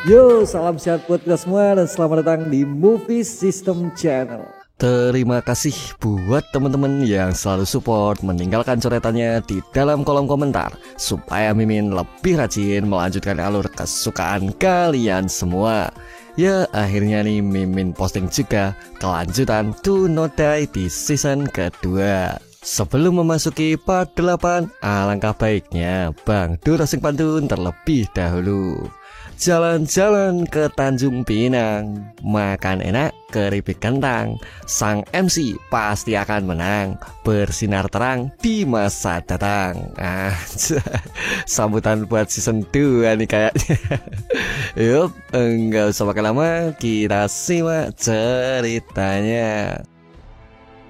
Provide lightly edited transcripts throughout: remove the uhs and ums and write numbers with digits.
Yo, salam sehat buat kita semua dan selamat datang di Movie System Channel. Terima kasih buat teman-teman yang selalu support meninggalkan coretannya di dalam kolom komentar supaya Mimin lebih rajin melanjutkan alur kesukaan kalian semua. Ya, akhirnya nih Mimin posting juga kelanjutan Do Not Die di season kedua. Sebelum memasuki part 8, alangkah baiknya Bang Dur Rosing Pantun terlebih dahulu. Jalan-jalan ke Tanjung Pinang, makan enak keripik kentang, sang MC pasti akan menang, bersinar terang di masa datang. Sambutan buat season 2 nih kayaknya. Yup, enggak usah pakai lama, kita simak ceritanya.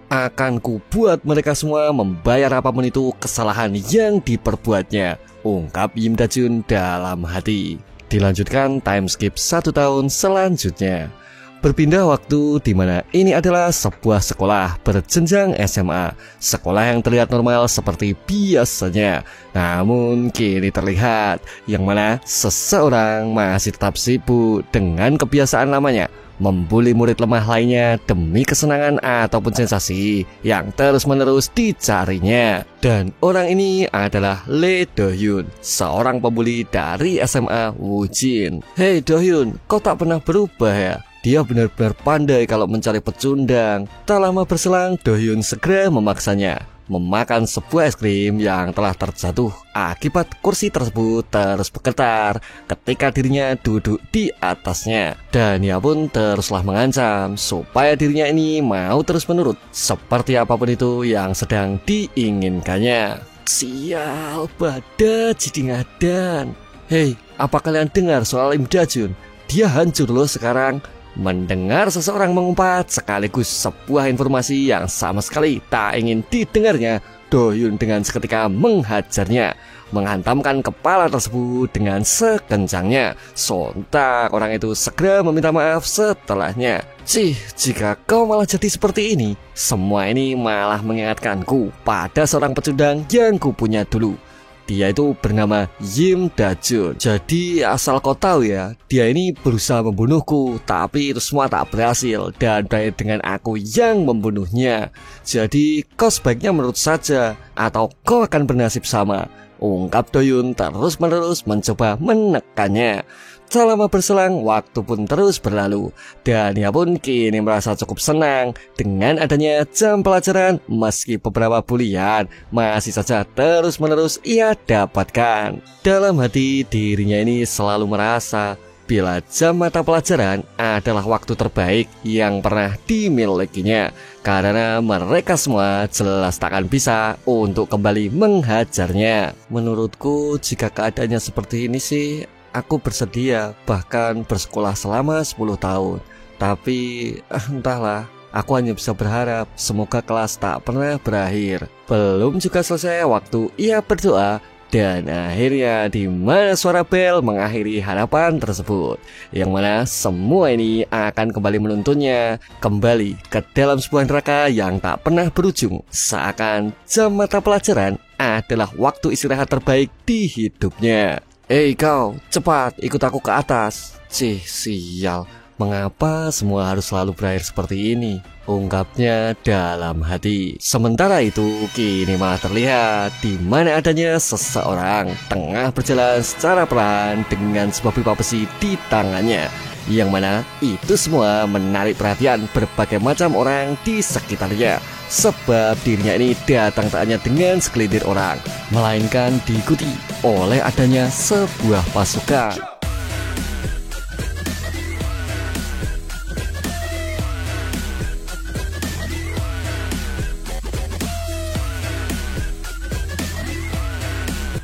Akan kubuat mereka semua membayar apapun itu kesalahan yang diperbuatnya, ungkap Yim Da-jun dalam hati. Dilanjutkan time skip 1 tahun selanjutnya. Berpindah waktu di mana ini adalah sebuah sekolah berjenjang SMA. Sekolah yang terlihat normal seperti biasanya. Namun kini terlihat yang mana seseorang masih tetap sibuk dengan kebiasaan lamanya, membuli murid lemah lainnya demi kesenangan ataupun sensasi yang terus-menerus dicarinya. Dan orang ini adalah Lee Do-hyun, seorang pembuli dari SMA Woojin. Hei Do-hyun, kau tak pernah berubah ya? Dia benar-benar pandai kalau mencari pecundang. Tak lama berselang, Do-hyun segera memaksanya memakan sebuah es krim yang telah terjatuh akibat kursi tersebut terus bergetar ketika dirinya duduk di atasnya. Dan ia pun teruslah mengancam supaya dirinya ini mau terus menurut seperti apapun itu yang sedang diinginkannya. Sial, badan jadi ngadan. Hei, apa kalian dengar soal Im Da-jun? Dia hancur loh sekarang. Mendengar seseorang mengumpat sekaligus sebuah informasi yang sama sekali tak ingin didengarnya, Do-hyun dengan seketika menghajarnya, menghantamkan kepala tersebut dengan sekencangnya. Sontak orang itu segera meminta maaf setelahnya. Jika kau malah jadi seperti ini, semua ini malah mengingatkanku pada seorang pecundang yang kupunya dulu. Dia itu bernama Yim Da-jun. Jadi asal kau tahu ya, dia ini berusaha membunuhku, tapi itu semua tak berhasil dan berakhir dengan aku yang membunuhnya. Jadi kau sebaiknya menurut saja atau kau akan bernasib sama, ungkap Do-hyun terus-menerus mencoba menekannya. Tak lama berselang, waktu pun terus berlalu dan ia pun kini merasa cukup senang dengan adanya jam pelajaran. Meski beberapa bulian masih saja terus-menerus ia dapatkan. Dalam hati dirinya ini selalu merasa bila jam mata pelajaran adalah waktu terbaik yang pernah dimilikinya, karena mereka semua jelas takkan bisa untuk kembali menghajarnya. Menurutku jika keadaannya seperti ini sih, aku bersedia bahkan bersekolah selama 10 tahun. Tapi entahlah, aku hanya bisa berharap semoga kelas tak pernah berakhir. Belum juga selesai waktu ia berdoa, dan akhirnya di mana suara bel mengakhiri harapan tersebut, yang mana semua ini akan kembali menuntunnya kembali ke dalam sebuah neraka yang tak pernah berujung. Seakan jam mata pelajaran adalah waktu istirahat terbaik di hidupnya. Hei kau, cepat ikut aku ke atas. Sial, mengapa semua harus selalu berakhir seperti ini? Ungkapnya dalam hati. Sementara itu, kini malah terlihat di mana adanya seseorang tengah berjalan secara pelan dengan sebuah pipa besi di tangannya, yang mana itu semua menarik perhatian berbagai macam orang di sekitarnya. Sebab dirinya ini datang tak hanya dengan segelintir orang, melainkan diikuti oleh adanya sebuah pasukan.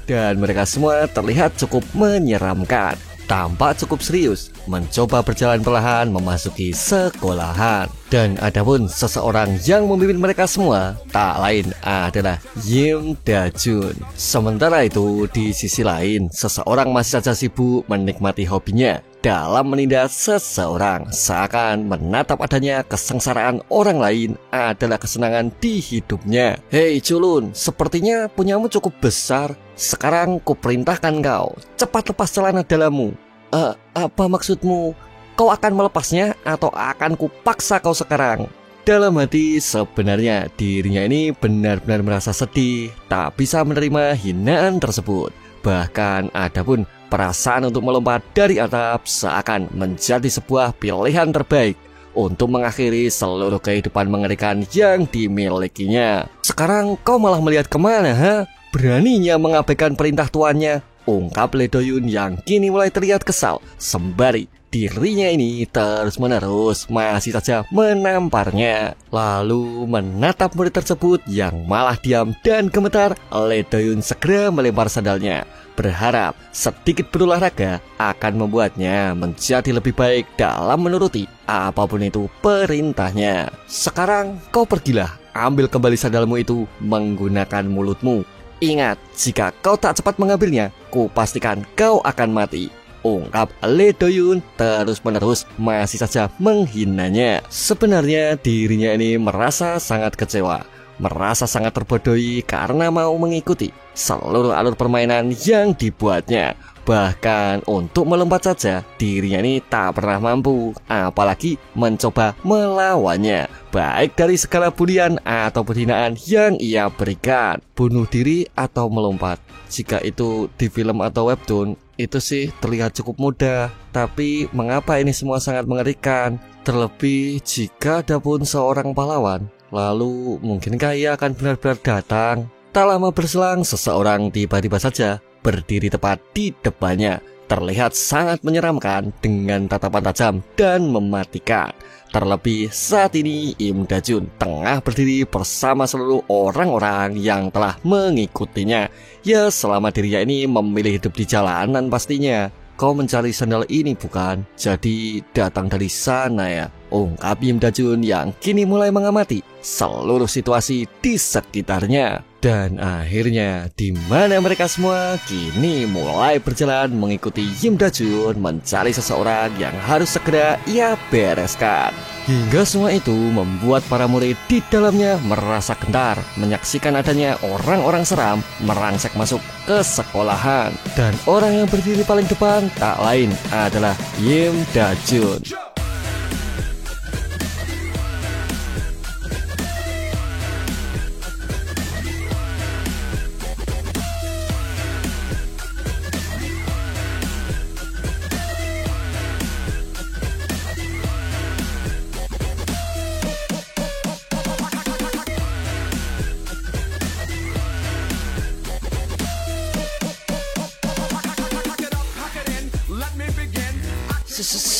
Dan mereka semua terlihat cukup menyeramkan, tampak cukup serius, mencoba berjalan perlahan memasuki sekolahan. Dan adapun seseorang yang memimpin mereka semua tak lain adalah Yim Da-jun. Sementara itu di sisi lain, seseorang masih saja sibuk menikmati hobinya dalam menindas seseorang, seakan menatap adanya kesengsaraan orang lain adalah kesenangan di hidupnya. Hei culun, sepertinya punyamu cukup besar. Sekarang kuperintahkan kau cepat lepas celana dalammu, Apa maksudmu? Kau akan melepasnya atau akan kupaksa kau sekarang? Dalam hati sebenarnya dirinya ini benar-benar merasa sedih, tak bisa menerima hinaan tersebut. Bahkan ada pun perasaan untuk melompat dari atap seakan menjadi sebuah pilihan terbaik untuk mengakhiri seluruh kehidupan mengerikan yang dimilikinya. Sekarang kau malah melihat kemana, ha? Beraninya mengabaikan perintah tuannya, ungkap Lee Do-hyun yang kini mulai terlihat kesal sembari dirinya ini terus-menerus masih saja menamparnya. Lalu menatap murid tersebut yang malah diam dan gemetar, Lee Do-hyun segera melempar sandalnya, berharap sedikit berolahraga akan membuatnya menjadi lebih baik dalam menuruti apapun itu perintahnya. Sekarang kau pergilah, ambil kembali sandalmu itu menggunakan mulutmu. Ingat, jika kau tak cepat mengambilnya, kupastikan kau akan mati, ungkap Lee Do-hyun terus-menerus masih saja menghinanya. Sebenarnya dirinya ini merasa sangat kecewa, merasa sangat terbodohi karena mau mengikuti seluruh alur permainan yang dibuatnya. Bahkan untuk melompat saja dirinya ini tak pernah mampu, apalagi mencoba melawannya, baik dari segala bulian atau hinaan yang ia berikan. Bunuh diri atau melompat, jika itu di film atau webtoon, itu sih terlihat cukup mudah. Tapi mengapa ini semua sangat mengerikan? Terlebih jika ada pun seorang pahlawan, lalu mungkinkah ia akan benar-benar datang? Tak lama berselang, seseorang tiba-tiba saja berdiri tepat di depannya, terlihat sangat menyeramkan dengan tatapan tajam dan mematikan. Terlebih saat ini Im Da-jun tengah berdiri bersama seluruh orang-orang yang telah mengikutinya. Ya, selama dirinya ini memilih hidup di jalanan pastinya. Kau mencari sandal ini bukan? Jadi datang dari sana ya, ungkap Im Da-jun yang kini mulai mengamati seluruh situasi di sekitarnya. Dan akhirnya di mana mereka semua kini mulai berjalan mengikuti Im Da-jun mencari seseorang yang harus segera ia bereskan. Hingga semua itu membuat para murid di dalamnya merasa gentar menyaksikan adanya orang-orang seram merangsek masuk ke sekolahan. Dan orang yang berdiri paling depan tak lain adalah Im Da-jun.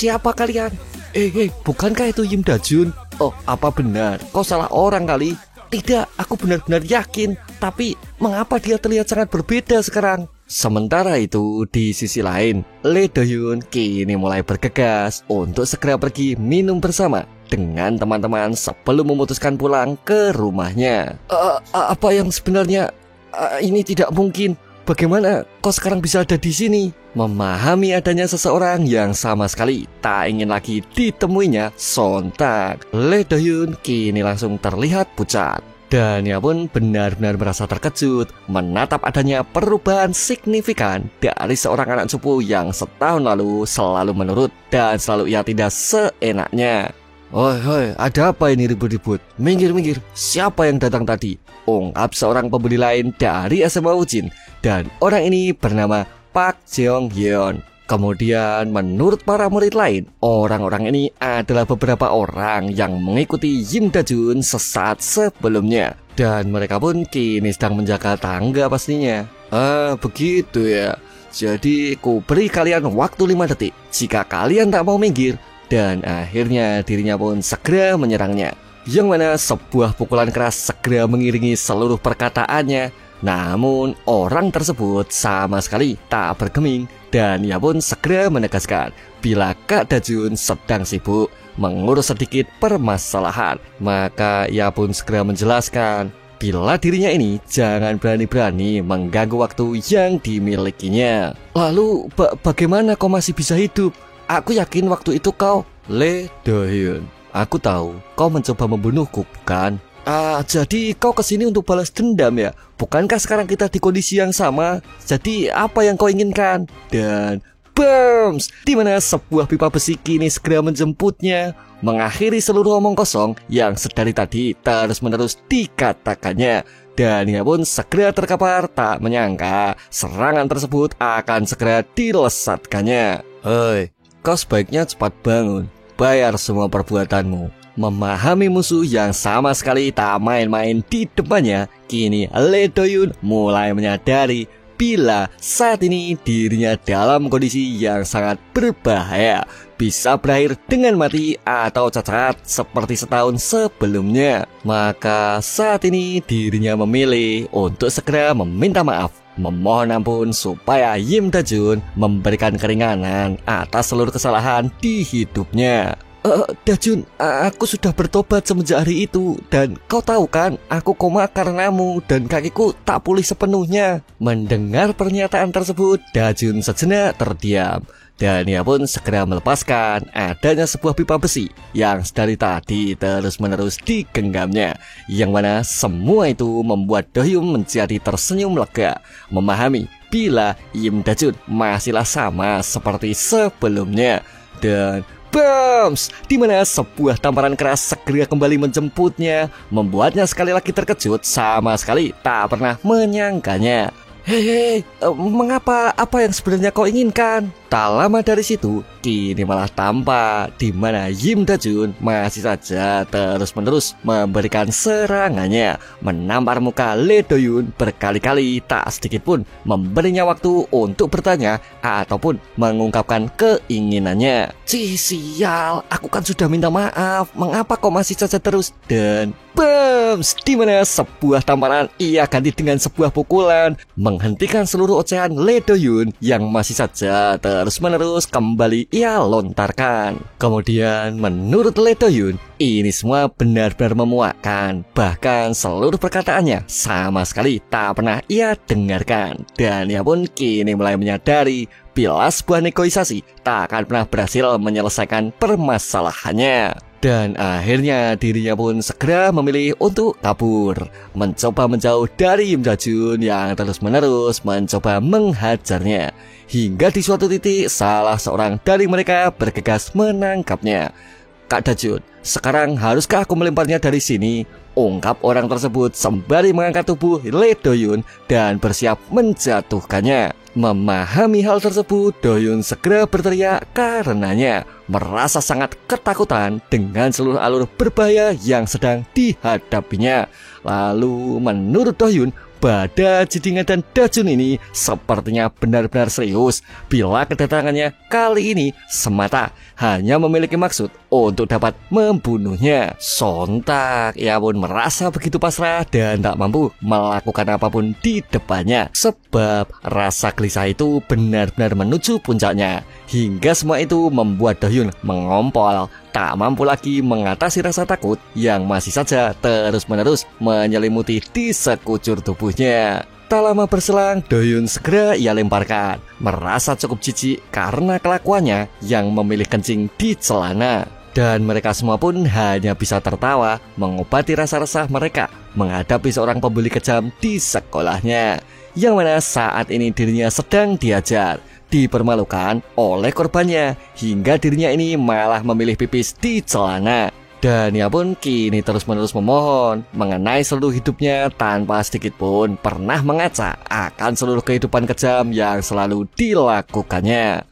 Siapa kalian? Bukankah itu Im Da-jun? Oh, apa benar? Kau salah orang kali? Tidak, aku benar-benar yakin. Tapi mengapa dia terlihat sangat berbeda sekarang? Sementara itu, di sisi lain, Lee Do-hyun kini mulai bergegas untuk segera pergi minum bersama dengan teman-teman sebelum memutuskan pulang ke rumahnya. Apa yang sebenarnya? Ini tidak mungkin. Bagaimana kau sekarang bisa ada di sini? Memahami adanya seseorang yang sama sekali tak ingin lagi ditemuinya, sontak Lee Do-hyun kini langsung terlihat pucat. Dan ia pun benar-benar merasa terkejut menatap adanya perubahan signifikan dari seorang anak cupu yang setahun lalu selalu menurut dan selalu ia tidak seenaknya. Hoi, ada apa ini ribut-ribut? Minggir, siapa yang datang tadi? Ungkap seorang pembeli lain dari SMA Ujin. Dan orang ini bernama Park Jeong-hyun. Kemudian menurut para murid lain, orang-orang ini adalah beberapa orang yang mengikuti Im Da-jun sesaat sebelumnya. Dan mereka pun kini sedang menjaga tangga pastinya. Begitu ya. Jadi ku beri kalian waktu 5 detik jika kalian tak mau minggir. Dan akhirnya dirinya pun segera menyerangnya, yang mana sebuah pukulan keras segera mengiringi seluruh perkataannya. Namun orang tersebut sama sekali tak bergeming dan ia pun segera menegaskan bila Kak Da-jun sedang sibuk mengurus sedikit permasalahan. Maka ia pun segera menjelaskan bila dirinya ini jangan berani-berani mengganggu waktu yang dimilikinya. Lalu bagaimana kau masih bisa hidup? Aku yakin waktu itu kau Lee Do-hyun. Aku tahu kau mencoba membunuhku, bukan? Jadi kau kesini untuk balas dendam ya? Bukankah sekarang kita di kondisi yang sama? Jadi apa yang kau inginkan? Dan Bums! Di mana sebuah pipa besi kini segera menjemputnya, mengakhiri seluruh omong kosong yang sedari tadi terus-menerus dikatakannya. Dan ia pun segera terkapar, tak menyangka serangan tersebut akan segera dilesatkannya. Hei, kau sebaiknya cepat bangun, bayar semua perbuatanmu. Memahami musuh yang sama sekali tak main-main di depannya, kini Lee Do-yoon mulai menyadari bila saat ini dirinya dalam kondisi yang sangat berbahaya, bisa berakhir dengan mati atau cacat seperti setahun sebelumnya. Maka saat ini dirinya memilih untuk segera meminta maaf, memohon ampun supaya Im Da-jun memberikan keringanan atas seluruh kesalahan di hidupnya. Da-jun, aku sudah bertobat semenjak hari itu. Dan kau tahu kan, aku koma karenamu dan kakiku tak pulih sepenuhnya. Mendengar pernyataan tersebut, Da-jun sejenak terdiam. Dan ia pun segera melepaskan adanya sebuah pipa besi yang sedari tadi terus-menerus digenggamnya. Yang mana semua itu membuat Do-hyun menjadi tersenyum lega, memahami bila Im Da-jun masihlah sama seperti sebelumnya. Dan Bums! Di mana sebuah tamparan keras segera kembali menjemputnya, membuatnya sekali lagi terkejut, sama sekali tak pernah menyangkanya. Hei, mengapa? Apa yang sebenarnya kau inginkan? Tak lama dari situ, kini malah tampak di mana Im Da-jun masih saja terus-menerus memberikan serangannya, menampar muka Lee Do-yoon berkali-kali, tak sedikit pun memberinya waktu untuk bertanya ataupun mengungkapkan keinginannya. Sial, aku kan sudah minta maaf, mengapa kau masih saja terus? Dan Bums! Di mana sebuah tamparan ia ganti dengan sebuah pukulan, menghentikan seluruh ocehan Lee Do-yoon yang masih saja terus-menerus kembali ia lontarkan. Kemudian menurut Lee Do-yoon, ini semua benar-benar memuakkan. Bahkan seluruh perkataannya sama sekali tak pernah ia dengarkan. Dan ia pun kini mulai menyadari bila sebuah negosiasi tak akan pernah berhasil menyelesaikan permasalahannya. Dan akhirnya dirinya pun segera memilih untuk kabur, mencoba menjauh dari Im Da-jun yang terus-menerus mencoba menghajarnya. Hingga di suatu titik salah seorang dari mereka bergegas menangkapnya. Kak Da-jun, sekarang haruskah aku melemparnya dari sini? Ungkap orang tersebut sembari mengangkat tubuh Lee Do-yoon dan bersiap menjatuhkannya. Memahami hal tersebut, Do-yoon segera berteriak karenanya merasa sangat ketakutan dengan seluruh alur berbahaya yang sedang dihadapinya. Lalu menurut Do-yoon, Bada, Jidinga dan Da-jun ini sepertinya benar-benar serius bila kedatangannya kali ini semata hanya memiliki maksud untuk dapat membunuhnya. Sontak ia pun merasa begitu pasrah dan tak mampu melakukan apapun di depannya, sebab rasa gelisah itu benar-benar menuju puncaknya. Hingga semua itu membuat Do-hyun mengompol, tak mampu lagi mengatasi rasa takut yang masih saja terus-menerus menyelimuti di sekujur tubuhnya. Tak lama berselang, Do-hyun segera ia lemparkan, merasa cukup jijik karena kelakuannya yang memilih kencing di celana. Dan mereka semua pun hanya bisa tertawa mengobati rasa resah mereka menghadapi seorang pembuli kejam di sekolahnya, yang mana saat ini dirinya sedang diajar, dipermalukan oleh korbannya, hingga dirinya ini malah memilih pipis di celana. Dan ia pun kini terus-menerus memohon mengenai seluruh hidupnya tanpa sedikit pun pernah mengaca akan seluruh kehidupan kejam yang selalu dilakukannya.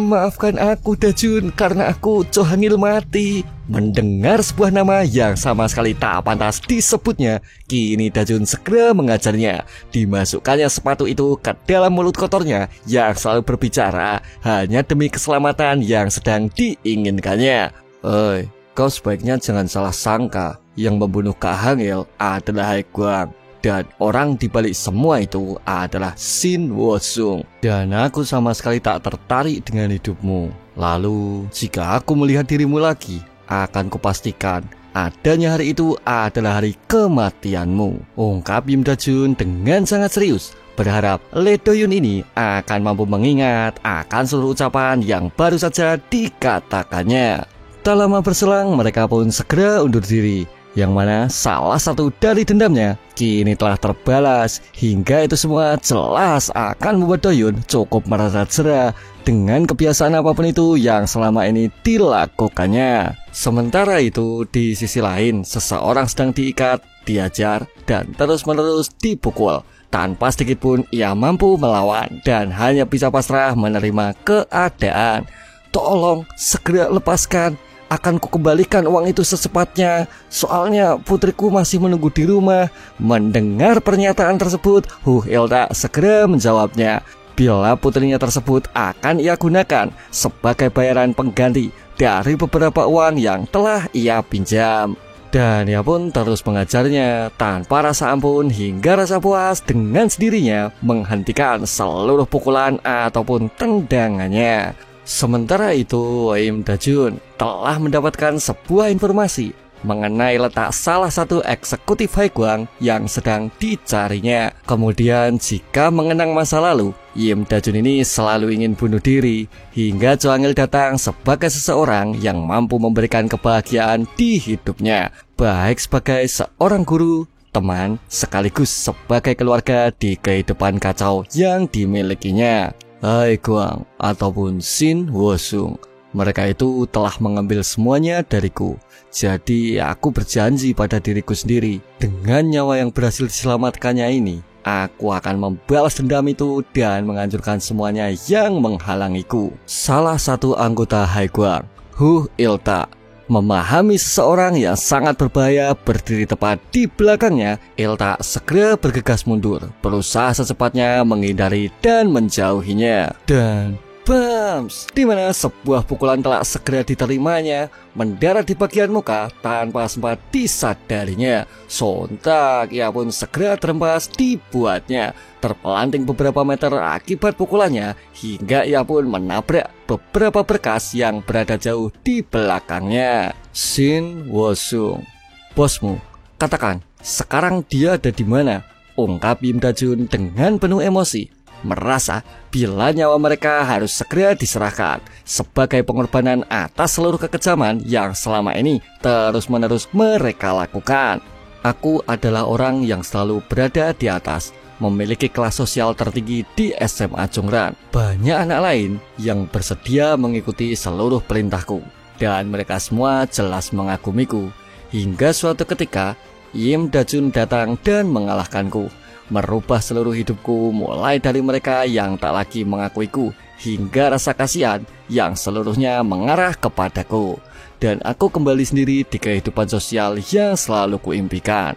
Maafkan aku Da-jun karena aku Chohangil mati. Mendengar sebuah nama yang sama sekali tak pantas disebutnya, kini Da-jun segera mengajarnya. Dimasukkannya sepatu itu ke dalam mulut kotornya yang selalu berbicara hanya demi keselamatan yang sedang diinginkannya. Oi, kau sebaiknya jangan salah sangka, yang membunuh Kak Hangil adalah Haegwang, dan orang di balik semua itu adalah Shin Wo-sung. Dan aku sama sekali tak tertarik dengan hidupmu. Lalu, jika aku melihat dirimu lagi, akan kupastikan adanya hari itu adalah hari kematianmu. Ungkap Im Da-jun dengan sangat serius, berharap Lee Do-hyun ini akan mampu mengingat akan seluruh ucapan yang baru saja dikatakannya. Tak lama berselang, mereka pun segera undur diri. yang mana salah satu dari dendamnya kini telah terbalas, hingga itu semua jelas akan membuat Doyun cukup merasa jerah dengan kebiasaan apapun itu yang selama ini dilakukannya. Sementara itu di sisi lain, seseorang sedang diikat, diajar, dan terus-menerus dipukul tanpa sedikit pun ia mampu melawan dan hanya bisa pasrah menerima keadaan. Tolong segera lepaskan, akan kukembalikan uang itu secepatnya. Soalnya putriku masih menunggu di rumah. Mendengar pernyataan tersebut, Hilda segera menjawabnya bila putrinya tersebut akan ia gunakan sebagai bayaran pengganti dari beberapa uang yang telah ia pinjam. Dan ia pun terus mengajarnya tanpa rasa ampun hingga rasa puas dengan sendirinya menghentikan seluruh pukulan ataupun tendangannya. Sementara itu, Im Da-jun telah mendapatkan sebuah informasi mengenai letak salah satu eksekutif Haegwang yang sedang dicarinya. Kemudian jika mengenang masa lalu, Im Da-jun ini selalu ingin bunuh diri hingga Jo Angil datang sebagai seseorang yang mampu memberikan kebahagiaan di hidupnya, baik sebagai seorang guru, teman, sekaligus sebagai keluarga di kehidupan kacau yang dimilikinya. Haegwang ataupun Shin Woo-sung, mereka itu telah mengambil semuanya dariku. Jadi aku berjanji pada diriku sendiri, dengan nyawa yang berhasil diselamatkannya ini, aku akan membalas dendam itu dan menghancurkan semuanya yang menghalangiku. Salah satu anggota Haegwang, Hilda, memahami seseorang yang sangat berbahaya berdiri tepat di belakangnya. Hilda segera bergegas mundur, berusaha secepatnya menghindari dan menjauhinya. Dan bams, di mana sebuah pukulan telah segera diterimanya, mendarat di bagian muka tanpa sempat disadarinya. Sontak ia pun segera terhempas dibuatnya, terpelanting beberapa meter akibat pukulannya, hingga ia pun menabrak beberapa berkas yang berada jauh di belakangnya. Shin Woo-sung, bosmu, katakan sekarang dia ada di mana? Ungkap Im Da-jun dengan penuh emosi, merasa bila nyawa mereka harus segera diserahkan sebagai pengorbanan atas seluruh kekejaman yang selama ini terus-menerus mereka lakukan. Aku adalah orang yang selalu berada di atas, memiliki kelas sosial tertinggi di SMA Jongran. Banyak anak lain yang bersedia mengikuti seluruh perintahku, dan mereka semua jelas mengagumiku. Hingga suatu ketika Im Da-jun datang dan mengalahkanku, merubah seluruh hidupku, mulai dari mereka yang tak lagi mengakuiku hingga rasa kasihan yang seluruhnya mengarah kepadaku. Dan aku kembali sendiri di kehidupan sosial yang selalu kuimpikan.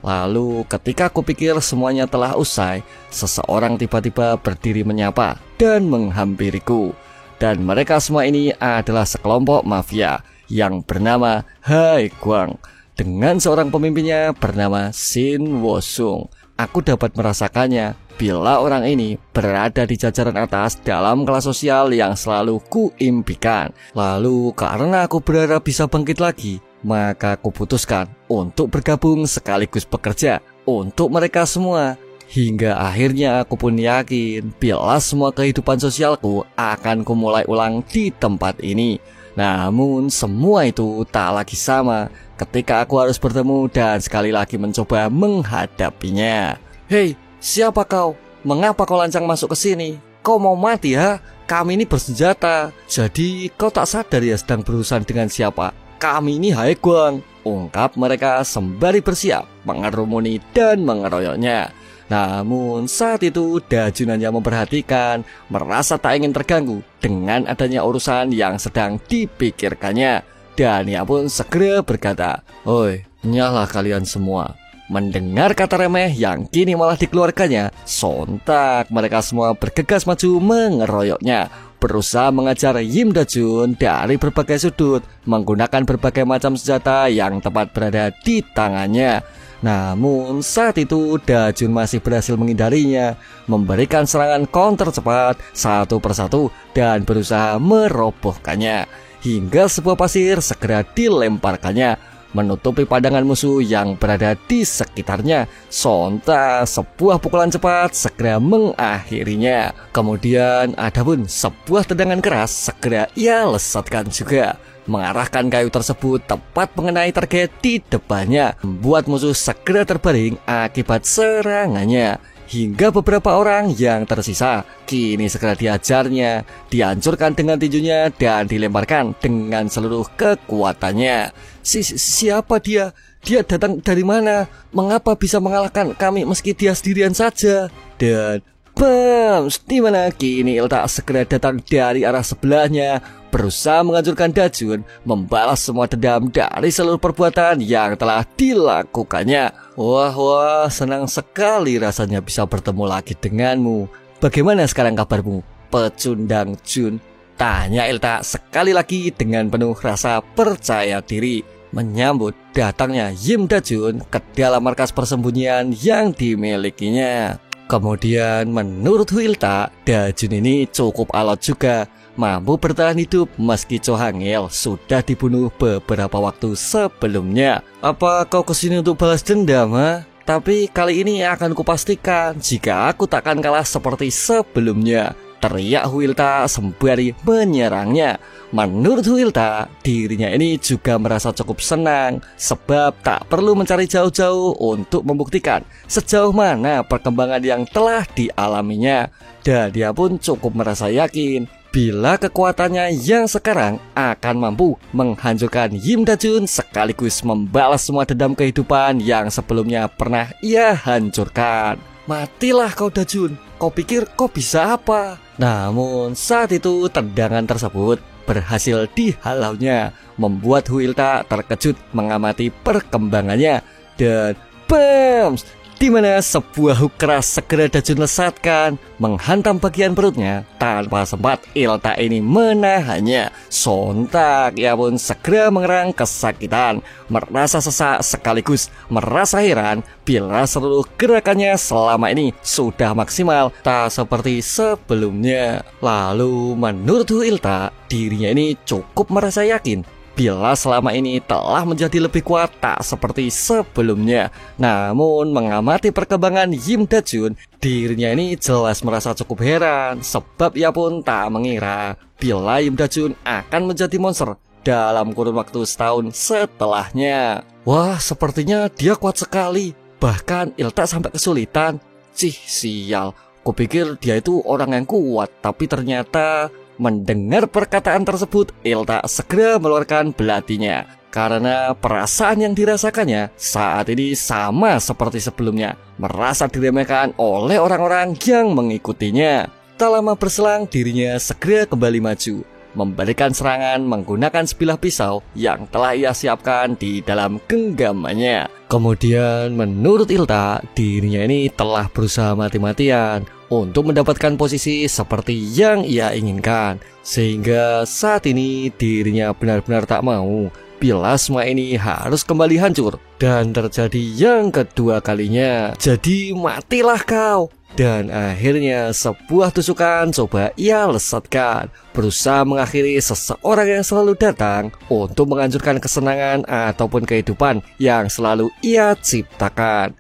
Lalu ketika kupikir semuanya telah usai, seseorang tiba-tiba berdiri menyapa dan menghampiriku. Dan mereka semua ini adalah sekelompok mafia yang bernama Haegwang, dengan seorang pemimpinnya bernama Shin Woo-sung. Aku dapat merasakannya bila orang ini berada di jajaran atas dalam kelas sosial yang selalu kuimpikan. Lalu karena aku berharap bisa bangkit lagi, maka aku putuskan untuk bergabung sekaligus bekerja untuk mereka semua. Hingga akhirnya aku pun yakin bila semua kehidupan sosialku akan kumulai ulang di tempat ini. Namun semua itu tak lagi sama ketika aku harus bertemu dan sekali lagi mencoba menghadapinya. Hei, siapa kau? Mengapa kau lancang masuk ke sini? Kau mau mati ya? Kami ini bersenjata. Jadi kau tak sadar ya sedang berurusan dengan siapa? Kami ini Haegwang, ungkap mereka sembari bersiap mengerumuni dan mengeroyoknya. Namun saat itu Da-jun hanya memperhatikan, merasa tak ingin terganggu dengan adanya urusan yang sedang dipikirkannya. Dan ia pun segera berkata, "Oi, nyala kalian semua." Mendengar kata remeh yang kini malah dikeluarkannya, sontak mereka semua bergegas maju mengeroyoknya, berusaha mengajar Im Da-jun dari berbagai sudut menggunakan berbagai macam senjata yang tepat berada di tangannya. Namun saat itu Da-jun masih berhasil menghindarinya, memberikan serangan counter cepat satu persatu dan berusaha merobohkannya, hingga sebuah pasir segera dilemparkannya, menutupi pandangan musuh yang berada di sekitarnya. Sontak sebuah pukulan cepat segera mengakhirinya. Kemudian ada pun sebuah tendangan keras segera ia lesatkan juga. mengarahkan kayu tersebut tepat mengenai target di depannya, membuat musuh segera terbaring akibat serangannya. Hingga beberapa orang yang tersisa kini segera diajarnya, dihancurkan dengan tinjunya dan dilemparkan dengan seluruh kekuatannya. Siapa dia? Dia datang dari mana? Mengapa bisa mengalahkan kami meski dia sendirian saja? Dan bams, di mana kini Ilta segera datang dari arah sebelahnya, berusaha menghancurkan Dajun, membalas semua dendam dari seluruh perbuatan yang telah dilakukannya. Wah, senang sekali rasanya bisa bertemu lagi denganmu. Bagaimana sekarang kabarmu, pecundang Jun? Tanya Ilta sekali lagi dengan penuh rasa percaya diri, menyambut datangnya Yim Dajun ke dalam markas persembunyian yang dimilikinya. Kemudian menurut Ilta, Dajun ini cukup alot juga, mampu bertahan hidup meski Cho Hangil sudah dibunuh beberapa waktu sebelumnya. Apa kau kesini untuk balas dendam, ha? Tapi kali ini akan kupastikan jika aku takkan kalah seperti sebelumnya, teriak Huilta sembari menyerangnya. Menurut Huilta, dirinya ini juga merasa cukup senang sebab tak perlu mencari jauh-jauh untuk membuktikan sejauh mana perkembangan yang telah dialaminya. Dan dia pun cukup merasa yakin bila kekuatannya yang sekarang akan mampu menghancurkan Yim Dajun sekaligus membalas semua dendam kehidupan yang sebelumnya pernah ia hancurkan. Matilah kau Dajun, kau pikir kau bisa apa? Namun saat itu tendangan tersebut berhasil dihalaunya, membuat Huilta terkejut mengamati perkembangannya. Dan bams, di mana sebuah hook keras segera Dajun lesatkan, menghantam bagian perutnya tanpa sempat Ilta ini menahannya. Sontak ia pun segera mengerang kesakitan, merasa sesak sekaligus merasa heran bila seluruh gerakannya selama ini sudah maksimal, tak seperti sebelumnya. Lalu menurut Ilta, dirinya ini cukup merasa yakin bila selama ini telah menjadi lebih kuat tak seperti sebelumnya. Namun mengamati perkembangan Yim Dajun, dirinya ini jelas merasa cukup heran sebab ia pun tak mengira bila Yim Dajun akan menjadi monster dalam kurun waktu setahun setelahnya. Wah, sepertinya dia kuat sekali, bahkan Ilta sampai kesulitan. Sial, kupikir dia itu orang yang kuat, tapi ternyata. Mendengar perkataan tersebut, Ilta segera mengeluarkan belatinya karena perasaan yang dirasakannya saat ini sama seperti sebelumnya, merasa diremehkan oleh orang-orang yang mengikutinya. Tak lama berselang, dirinya segera kembali maju, memberikan serangan menggunakan sebilah pisau yang telah ia siapkan di dalam genggamannya. Kemudian menurut Ilta, dirinya ini telah berusaha mati-matian untuk mendapatkan posisi seperti yang ia inginkan, sehingga saat ini dirinya benar-benar tak mau bila semua ini harus kembali hancur dan terjadi yang kedua kalinya. Jadi matilah kau. Dan akhirnya sebuah tusukan coba ia lesatkan, berusaha mengakhiri seseorang yang selalu datang untuk menghancurkan kesenangan ataupun kehidupan yang selalu ia ciptakan.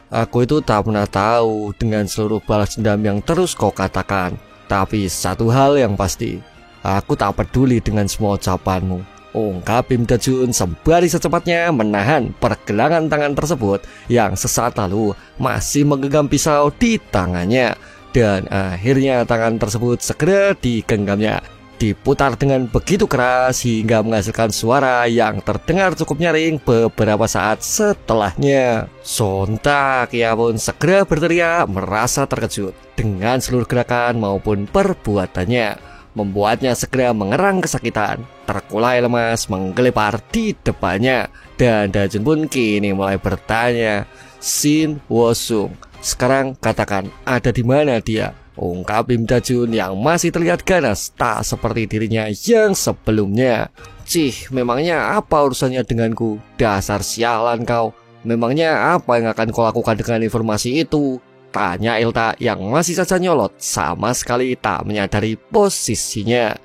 Aku itu tak pernah tahu dengan seluruh balas dendam yang terus kau katakan. Tapi satu hal yang pasti, aku tak peduli dengan semua ucapanmu, ungkap Yim Dajun sembari secepatnya menahan pergelangan tangan tersebut yang sesaat lalu masih menggenggam pisau di tangannya. Dan akhirnya tangan tersebut segera digenggamnya, diputar dengan begitu keras hingga menghasilkan suara yang terdengar cukup nyaring beberapa saat setelahnya. Sontak ia pun segera berteriak merasa terkejut dengan seluruh gerakan maupun perbuatannya, membuatnya segera mengerang kesakitan, terkulai lemas menggelepar di depannya. Dan Dajun pun kini mulai bertanya, Shin Wosung, sekarang katakan ada di mana dia? Ungkap Yim Dajun yang masih terlihat ganas tak seperti dirinya yang sebelumnya. Memangnya apa urusannya denganku? Dasar sialan kau. Memangnya apa yang akan kau lakukan dengan informasi itu? Tanya Ilta yang masih saja nyolot, sama sekali tak menyadari posisinya.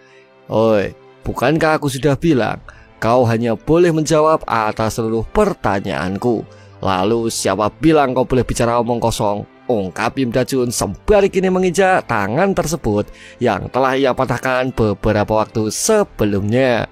Oi, bukankah aku sudah bilang kau hanya boleh menjawab atas seluruh pertanyaanku? Lalu siapa bilang kau boleh bicara omong kosong? Ungkap Yim Dajun sembari kini menginjak tangan tersebut yang telah ia patahkan beberapa waktu sebelumnya.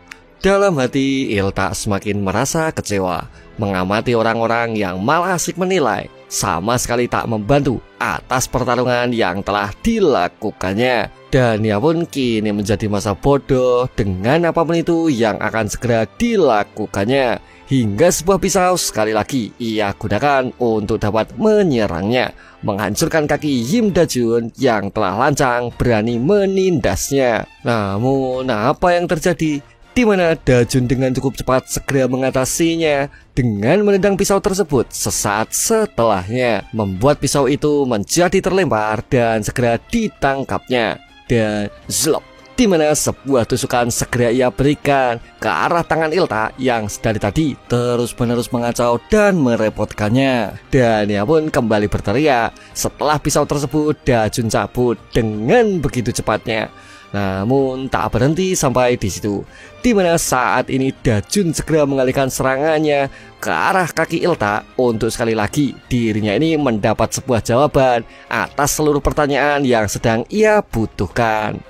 Dalam hati, Ilta semakin merasa kecewa mengamati orang-orang yang malah asik menilai, sama sekali tak membantu atas pertarungan yang telah dilakukannya. Dan ia pun kini menjadi masa bodoh dengan apapun itu yang akan segera dilakukannya. Hingga sebuah pisau sekali lagi ia gunakan untuk dapat menyerangnya, menghancurkan kaki Yim Da-jun yang telah lancang berani menindasnya. Namun apa yang terjadi? Di mana Da-jun dengan cukup cepat segera mengatasinya dengan menendang pisau tersebut sesaat setelahnya, membuat pisau itu menjadi terlempar dan segera ditangkapnya. Dan zlop, di mana sebuah tusukan segera ia berikan ke arah tangan Ilta yang dari tadi terus-menerus mengacau dan merepotkannya. Dan ia pun kembali berteriak setelah pisau tersebut Da-jun cabut dengan begitu cepatnya. Namun tak berhenti sampai di situ, di mana saat ini Da-jun segera mengalihkan serangannya ke arah kaki Ilta untuk sekali lagi dirinya ini mendapat sebuah jawaban atas seluruh pertanyaan yang sedang ia butuhkan.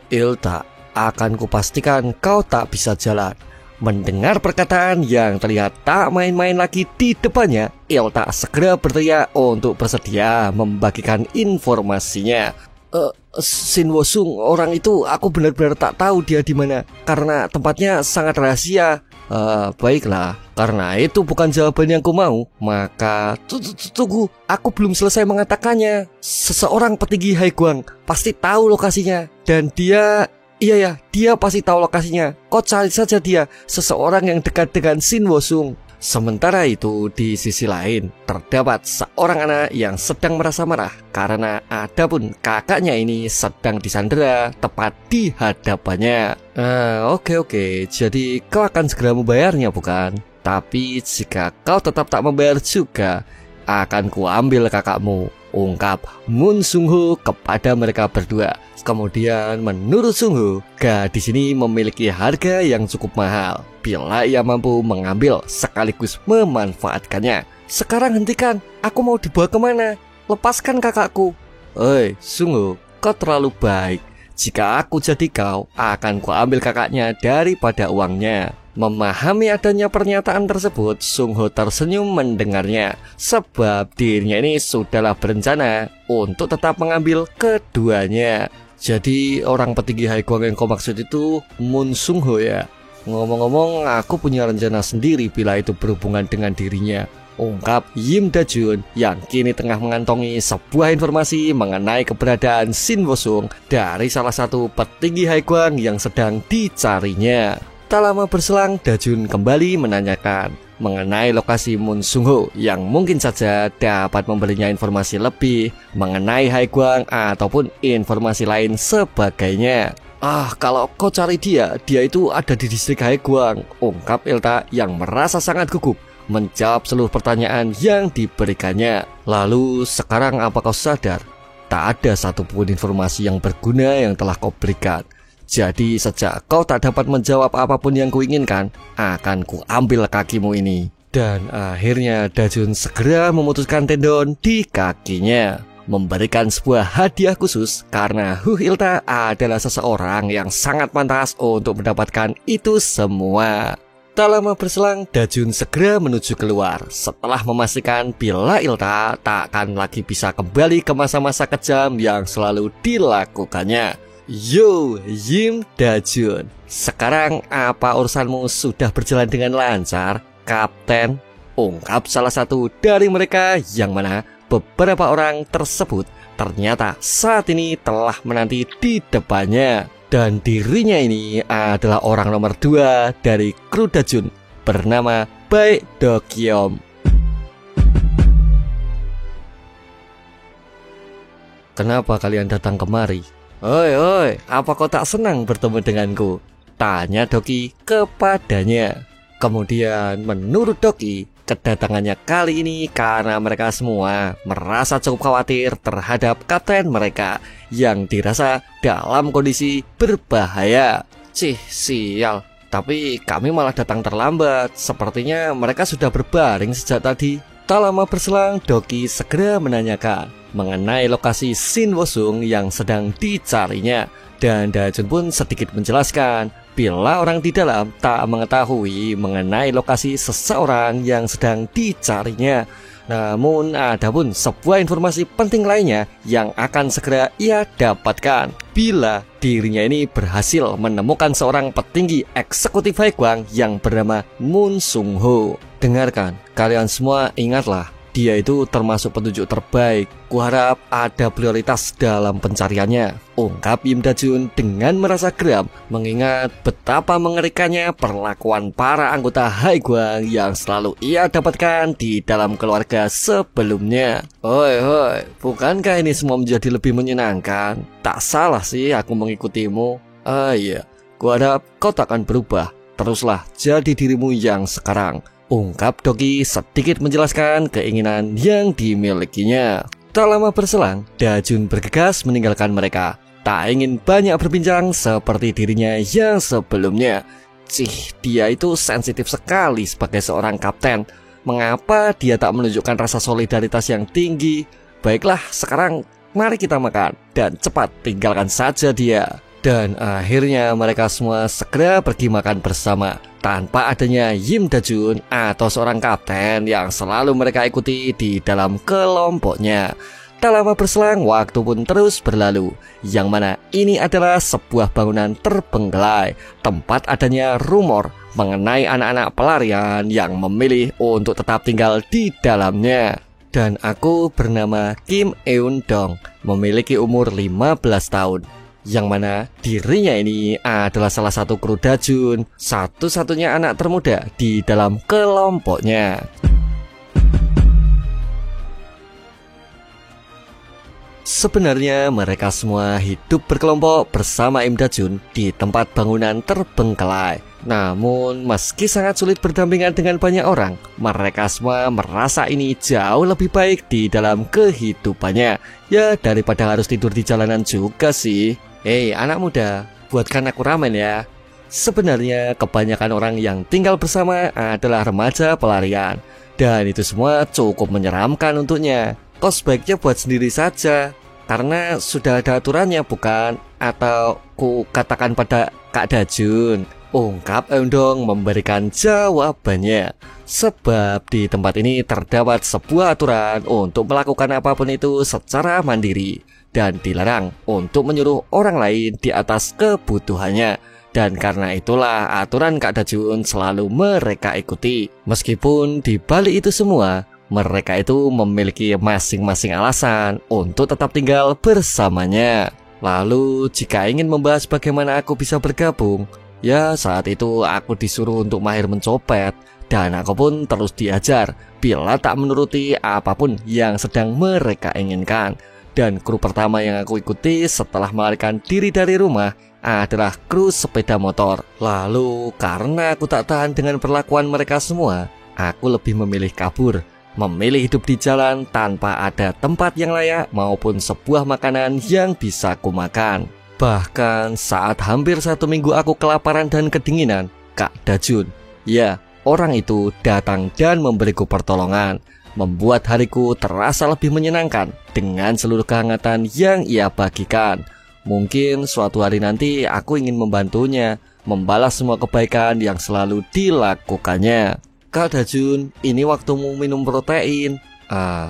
Ilta, akan kupastikan kau tak bisa jalan. Mendengar perkataan yang terlihat tak main-main lagi di depannya, Ilta segera berteriak untuk bersedia membagikan informasinya. Shin Wo-sung, orang itu aku benar-benar tak tahu dia di mana karena tempatnya sangat rahasia. Baiklah, karena itu bukan jawaban yang ku mau, maka tunggu, aku belum selesai mengatakannya. Seseorang petinggi Haiguang pasti tahu lokasinya, dan dia pasti tahu lokasinya. Kau cari saja dia, seseorang yang dekat dengan Shin Wo-sung. Sementara itu, di sisi lain terdapat seorang anak yang sedang merasa marah karena adapun kakaknya ini sedang disandera tepat di hadapannya. Oke, jadi kau akan segera membayarnya bukan? Tapi jika kau tetap tak membayar juga, akan kuambil kakakmu, ungkap Moon Sung-ho kepada mereka berdua. Kemudian menurut Sung-ho, gadis ini memiliki harga yang cukup mahal bila ia mampu mengambil sekaligus memanfaatkannya. Sekarang hentikan, aku mau dibawa kemana? Lepaskan kakakku. Sung-ho, kau terlalu baik. Jika aku jadi kau, akan kuambil kakaknya daripada uangnya. Memahami adanya pernyataan tersebut, Sung-ho tersenyum mendengarnya, sebab dirinya ini sudahlah berencana untuk tetap mengambil keduanya. Jadi orang petinggi Haiguang yang kau maksud itu Moon Sung-ho ya? Ngomong-ngomong, aku punya rencana sendiri bila itu berhubungan dengan dirinya, ungkap Yim Da-jun yang kini tengah mengantongi sebuah informasi mengenai keberadaan Shin Wo-sung dari salah satu petinggi Haiguang yang sedang dicarinya. Tak lama berselang, Da-jun kembali menanyakan mengenai lokasi Moon Sung-ho yang mungkin saja dapat memberinya informasi lebih mengenai Haiguang ataupun informasi lain sebagainya. Kalau kau cari dia itu ada di distrik Haiguang, ungkap Ilta yang merasa sangat gugup menjawab seluruh pertanyaan yang diberikannya. Lalu sekarang apa kau sadar? Tak ada satupun informasi yang berguna yang telah kau berikan. Jadi sejak kau tak dapat menjawab apapun yang kuinginkan, akan kuambil kakimu ini. Dan akhirnya Da-jun segera memutuskan tendon di kakinya, memberikan sebuah hadiah khusus karena Ilta adalah seseorang yang sangat pantas untuk mendapatkan itu semua. Tak lama berselang, Da-jun segera menuju keluar setelah memastikan bila Ilta tak akan lagi bisa kembali ke masa-masa kejam yang selalu dilakukannya. Yo, Yim Da-jun, sekarang apa urusanmu sudah berjalan dengan lancar, Kapten? Ungkap salah satu dari mereka yang mana beberapa orang tersebut ternyata saat ini telah menanti di depannya. Dan dirinya ini adalah orang nomor 2 dari kru Da-jun bernama Bae Do-kyom. Kenapa kalian datang kemari? Oi, apa kau tak senang bertemu denganku? Tanya Doki kepadanya. Kemudian menurut Doki, kedatangannya kali ini karena mereka semua merasa cukup khawatir terhadap kapten mereka yang dirasa dalam kondisi berbahaya. Sial, tapi kami malah datang terlambat. Sepertinya mereka sudah berbaring sejak tadi. Tak lama berselang, Doki segera menanyakan mengenai lokasi Shin Wo-sung yang sedang dicarinya. Dan Da-jun pun sedikit menjelaskan bila orang di dalam tak mengetahui mengenai lokasi seseorang yang sedang dicarinya. Namun adapun sebuah informasi penting lainnya yang akan segera ia dapatkan bila dirinya ini berhasil menemukan seorang petinggi eksekutif Haekwang yang bernama Moon Sung Ho. Dengarkan, kalian semua ingatlah, dia itu termasuk petunjuk terbaik. Kuharap ada prioritas dalam pencariannya, ungkap Im Da-jun dengan merasa geram mengingat betapa mengerikannya perlakuan para anggota Haekwang yang selalu ia dapatkan di dalam keluarga sebelumnya. Hoi, bukankah ini semua menjadi lebih menyenangkan? Tak salah sih aku mengikutimu. Iya, kuharap kau takkan berubah. Teruslah jadi dirimu yang sekarang, ungkap Doki sedikit menjelaskan keinginan yang dimilikinya. Tak lama berselang, Da-jun bergegas meninggalkan mereka. Tak ingin banyak berbincang seperti dirinya yang sebelumnya. Dia itu sensitif sekali sebagai seorang kapten. Mengapa dia tak menunjukkan rasa solidaritas yang tinggi? Baiklah, sekarang mari kita makan dan cepat tinggalkan saja dia. Dan akhirnya mereka semua segera pergi makan bersama tanpa adanya Im Da-jun atau seorang kapten yang selalu mereka ikuti di dalam kelompoknya. Tak lama berselang, waktu pun terus berlalu, yang mana ini adalah sebuah bangunan terbengkelai, tempat adanya rumor mengenai anak-anak pelarian yang memilih untuk tetap tinggal di dalamnya. Dan aku bernama Kim Eun Dong, memiliki umur 15 tahun. Yang mana dirinya ini adalah salah satu kru Da-jun, satu-satunya anak termuda di dalam kelompoknya. Sebenarnya mereka semua hidup berkelompok bersama Im Da-jun di tempat bangunan terbengkelai. Namun meski sangat sulit berdampingan dengan banyak orang, mereka semua merasa ini jauh lebih baik di dalam kehidupannya. Ya, daripada harus tidur di jalanan juga sih. Hei anak muda, buatkan aku ramen ya. Sebenarnya kebanyakan orang yang tinggal bersama adalah remaja pelarian, dan itu semua cukup menyeramkan untuknya. Kau sebaiknya buat sendiri saja, karena sudah ada aturannya bukan? Atau ku katakan pada Kak Da-jun, ungkap Eun-dong memberikan jawabannya. Sebab di tempat ini terdapat sebuah aturan untuk melakukan apapun itu secara mandiri, dan dilarang untuk menyuruh orang lain di atas kebutuhannya. Dan karena itulah aturan Kak Da-jun selalu mereka ikuti. Meskipun di balik itu semua, mereka itu memiliki masing-masing alasan untuk tetap tinggal bersamanya. Lalu jika ingin membahas bagaimana aku bisa bergabung, ya saat itu aku disuruh untuk mahir mencopet. Dan aku pun terus diajar bila tak menuruti apapun yang sedang mereka inginkan. Dan kru pertama yang aku ikuti setelah melarikan diri dari rumah adalah kru sepeda motor. Lalu karena aku tak tahan dengan perlakuan mereka semua, aku lebih memilih kabur, memilih hidup di jalan tanpa ada tempat yang layak maupun sebuah makanan yang bisa aku makan. Bahkan saat hampir 1 minggu aku kelaparan dan kedinginan, Kak Da-jun, ya orang itu datang dan memberiku pertolongan, membuat hariku terasa lebih menyenangkan dengan seluruh kehangatan yang ia bagikan. Mungkin suatu hari nanti aku ingin membantunya, membalas semua kebaikan yang selalu dilakukannya. Kak Da-jun, ini waktumu minum protein.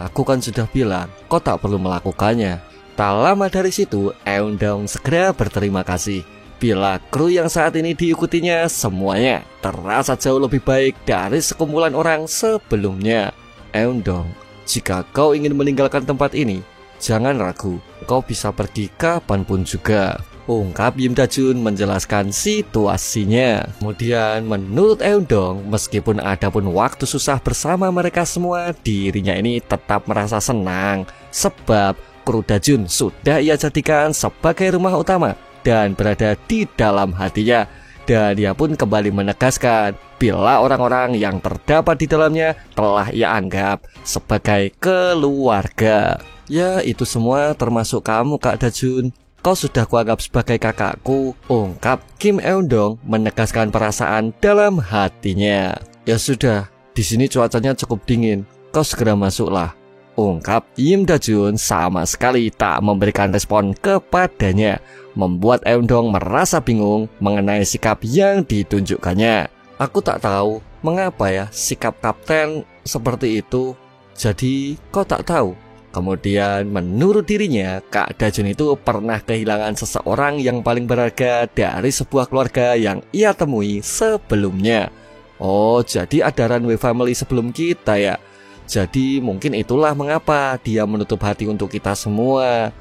Aku kan sudah bilang, kau tak perlu melakukannya. Tak lama dari situ, Eun-dong segera berterima kasih bila kru yang saat ini diikutinya semuanya terasa jauh lebih baik dari sekumpulan orang sebelumnya. Eun-dong, jika kau ingin meninggalkan tempat ini, jangan ragu, kau bisa pergi kapanpun juga, ungkap Im Da-jun menjelaskan situasinya. Kemudian menurut Eun-dong, meskipun ada pun waktu susah bersama mereka semua, dirinya ini tetap merasa senang. Sebab kru Da-jun sudah ia jadikan sebagai rumah utama dan berada di dalam hatinya. Dan dia pun kembali menegaskan bila orang-orang yang terdapat di dalamnya telah ia anggap sebagai keluarga. Ya, itu semua termasuk kamu Kak Da-jun. Kau sudah kuanggap sebagai kakakku, ungkap Kim Eun-dong menegaskan perasaan dalam hatinya. Ya sudah, di sini cuacanya cukup dingin. Kau segera masuklah. ungkap Im Da-jun sama sekali tak memberikan respon kepadanya, membuat Eun-dong merasa bingung mengenai sikap yang ditunjukkannya. Aku tak tahu mengapa ya sikap kapten seperti itu. Jadi kau tak tahu? Kemudian menurut dirinya, Kak Da-jun itu pernah kehilangan seseorang yang paling berharga dari sebuah keluarga yang ia temui sebelumnya. Oh, jadi ada runway family sebelum kita ya. Jadi mungkin itulah mengapa dia menutup hati untuk kita semua.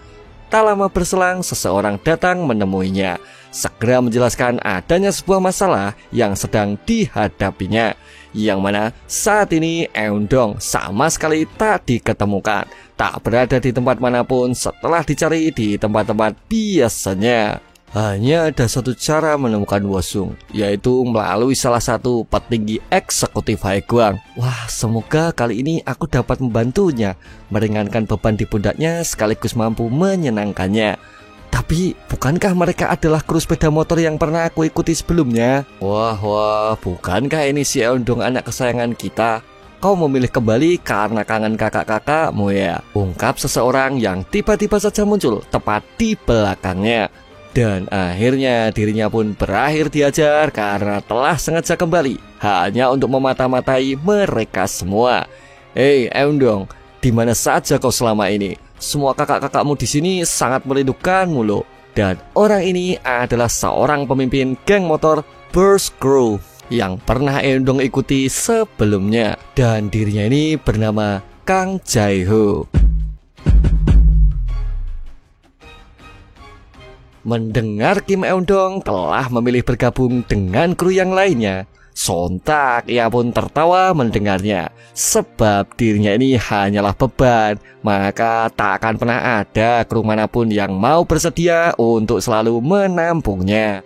Tak lama berselang, seseorang datang menemuinya, segera menjelaskan adanya sebuah masalah yang sedang dihadapinya, yang mana saat ini Eun-dong sama sekali tak diketemukan, tak berada di tempat manapun setelah dicari di tempat-tempat biasanya. Hanya ada satu cara menemukan Wosung, yaitu melalui salah satu petinggi eksekutif Haegwang. Wah, semoga kali ini aku dapat membantunya, meringankan beban di pundaknya sekaligus mampu menyenangkannya. Tapi bukankah mereka adalah kru sepeda motor yang pernah aku ikuti sebelumnya? Wah, bukankah ini si Eun-dong anak kesayangan kita? Kau memilih kembali karena kangen kakak-kakakmu ya? Ungkap seseorang yang tiba-tiba saja muncul tepat di belakangnya. Dan akhirnya dirinya pun berakhir diajar karena telah sengaja kembali hanya untuk memata-matai mereka semua. Hei Eun-dong, di mana saja kau selama ini? Semua kakak-kakakmu di sini sangat merindukanmu loh. Dan orang ini adalah seorang pemimpin geng motor Burst Crew yang pernah Eun-dong ikuti sebelumnya. Dan dirinya ini bernama Kang Jae-ho. Mendengar Kim Eun-dong telah memilih bergabung dengan kru yang lainnya, sontak ia pun tertawa mendengarnya. Sebab dirinya ini hanyalah beban, maka tak akan pernah ada kru manapun yang mau bersedia untuk selalu menampungnya.